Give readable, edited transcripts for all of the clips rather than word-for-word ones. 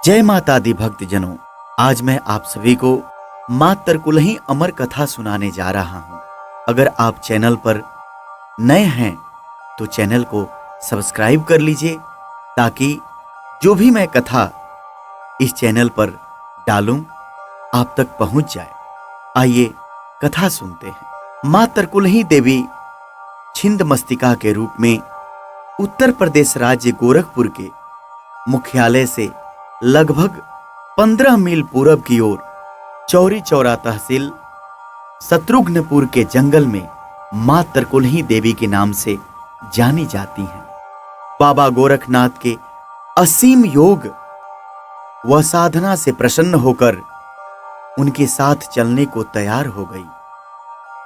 जय माता दी भक्तजनों। आज मैं आप सभी को मां तरकुलही अमर कथा सुनाने जा रहा हूं। अगर आप चैनल पर नए हैं तो चैनल को सब्सक्राइब कर लीजिए ताकि जो भी मैं कथा इस चैनल पर डालूं आप तक पहुंच जाए। आइए कथा सुनते हैं। मां तरकुलही देवी छिंदमस्तिका के रूप में उत्तर प्रदेश राज्य गोरखपुर के मुख्यालय से लगभग 15 मील पूरब की ओर चौरी चौरा तहसील शत्रुघ्नपुर के जंगल में मां तरकुलही देवी के नाम से जानी जाती हैं। बाबा गोरखनाथ के असीम योग व साधना से प्रसन्न होकर उनके साथ चलने को तैयार हो गई।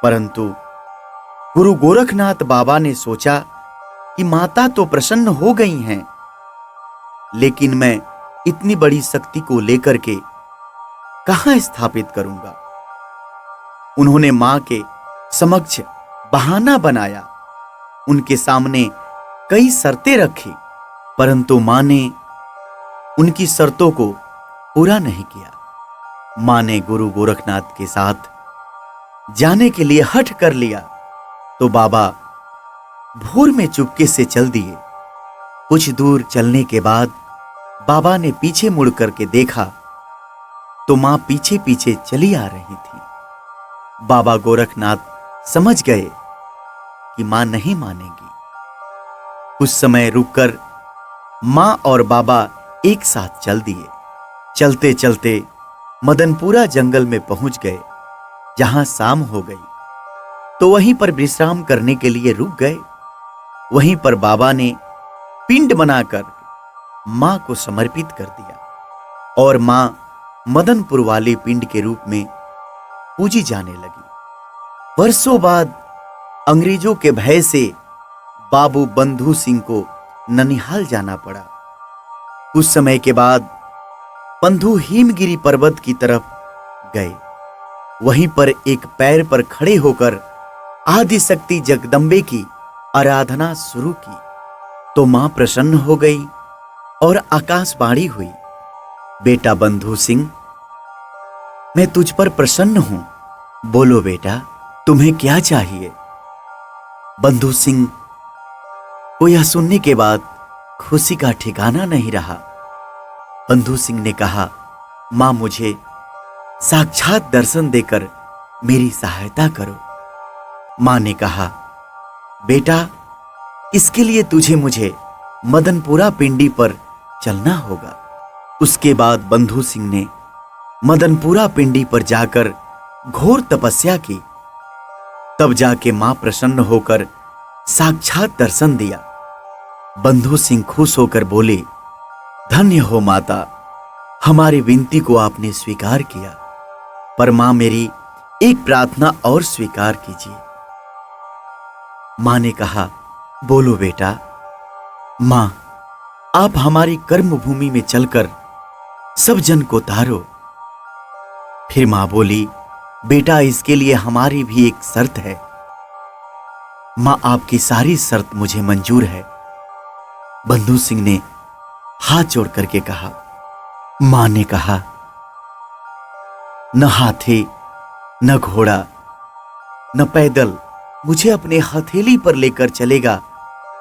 परंतु गुरु गोरखनाथ बाबा ने सोचा कि माता तो प्रसन्न हो गई हैं, लेकिन मैं इतनी बड़ी शक्ति को लेकर के कहां स्थापित करूंगा। उन्होंने मां के समक्ष बहाना बनाया, उनके सामने कई शर्तें रखी, परंतु मां ने उनकी शर्तों को पूरा नहीं किया। मां ने गुरु गोरखनाथ के साथ जाने के लिए हठ कर लिया तो बाबा भोर में चुपके से चल दिए। कुछ दूर चलने के बाद बाबा ने पीछे मुड़ करके देखा तो मां पीछे पीछे चली आ रही थी। बाबा गोरखनाथ समझ गए कि मां नहीं मानेगी। कुछ समय रुककर मां और बाबा एक साथ चल दिए। चलते चलते मदनपुरा जंगल में पहुंच गए। जहां शाम हो गई तो वहीं पर विश्राम करने के लिए रुक गए। वहीं पर बाबा ने पिंड बनाकर मां को समर्पित कर दिया और मां मदनपुर वाले पिंड के रूप में पूजी जाने लगी। वर्षों बाद अंग्रेजों के भय से बाबू बंधु सिंह को ननिहाल जाना पड़ा। कुछ समय के बाद बंधु हिमगिरी पर्वत की तरफ गए। वहीं पर एक पैर पर खड़े होकर आदिशक्ति जगदम्बे की आराधना शुरू की तो मां प्रसन्न हो गई और आकाशवाणी हुई, बेटा बंधु सिंह, मैं तुझ पर प्रसन्न हूं। बोलो बेटा, तुम्हें क्या चाहिए। बंधु सिंह को यह सुनने के बाद खुशी का ठिकाना नहीं रहा। बंधु सिंह ने कहा, मां मुझे साक्षात दर्शन देकर मेरी सहायता करो। मां ने कहा, बेटा इसके लिए तुझे मुझे मदनपुरा पिंडी पर चलना होगा। उसके बाद बंधु सिंह ने मदनपुरा पिंडी पर जाकर घोर तपस्या की। तब जाके मां प्रसन्न होकर साक्षात दर्शन दिया। बंधु सिंह खुश होकर बोले, धन्य हो माता, हमारी विनती को आपने स्वीकार किया, पर मां मेरी एक प्रार्थना और स्वीकार कीजिए। मां ने कहा, बोलो बेटा। मां, आप हमारी कर्म भूमि में चलकर सब जन को तारो। फिर मां बोली, बेटा इसके लिए हमारी भी एक शर्त है। मां, आपकी सारी शर्त मुझे मंजूर है। बंधु सिंह ने हाथ जोड़ करके कहा। मां ने कहा, न हाथी, न घोड़ा, न पैदल मुझे अपने हथेली पर लेकर चलेगा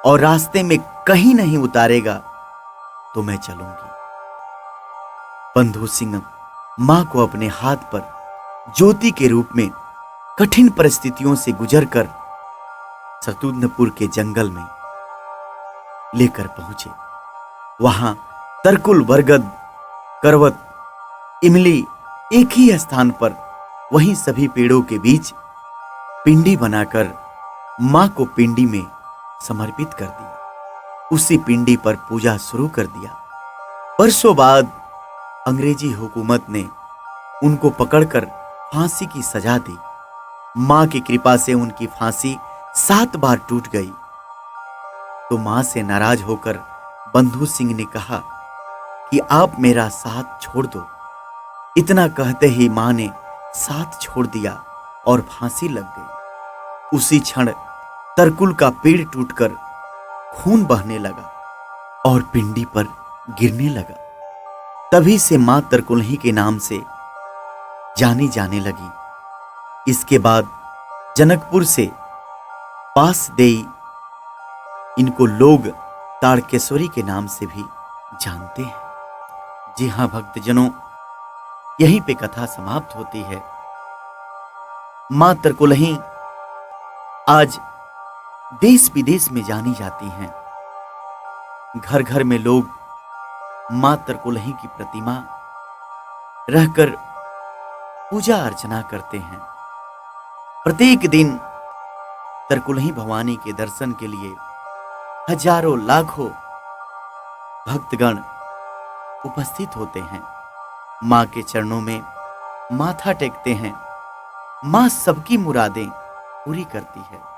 और रास्ते में कहीं नहीं उतारेगा तो मैं चलूंगी। बंधु सिंह मां को अपने हाथ पर ज्योति के रूप में कठिन परिस्थितियों से गुजरकर शत्रुघ्नपुर के जंगल में लेकर पहुंचे। वहां तरकुल, बरगद, करवत, इमली एक ही स्थान पर वहीं सभी पेड़ों के बीच पिंडी बनाकर मां को पिंडी में समर्पित कर दिया। उसी पिंडी पर पूजा शुरू कर दिया। वर्षों बाद अंग्रेजी हुकूमत ने उनको पकड़कर फांसी की सजा दी। मां की कृपा से उनकी फांसी 7 बार टूट गई। तो मां से नाराज होकर बंधु सिंह ने कहा कि आप मेरा साथ छोड़ दो। इतना कहते ही मां ने साथ छोड़ दिया और फांसी लग गई। उसी क्षण तरकुल का पेड़ टूटकर खून बहने लगा और पिंडी पर गिरने लगा। तभी से मां तरकुलही के नाम से जानी जाने लगी। इसके बाद जनकपुर से पासदेई, इनको लोग ताड़केश्वरी के नाम से भी जानते हैं। जी हां भक्तजनों, यहीं पे कथा समाप्त होती है। मां तरकुलही आज देश विदेश में जानी जाती हैं। घर घर में लोग मां तरकुलही की प्रतिमा रहकर पूजा अर्चना करते हैं। प्रत्येक दिन तरकुलही भवानी के दर्शन के लिए हजारों लाखों भक्तगण उपस्थित होते हैं। मां के चरणों में माथा टेकते हैं। मां सबकी मुरादें पूरी करती है।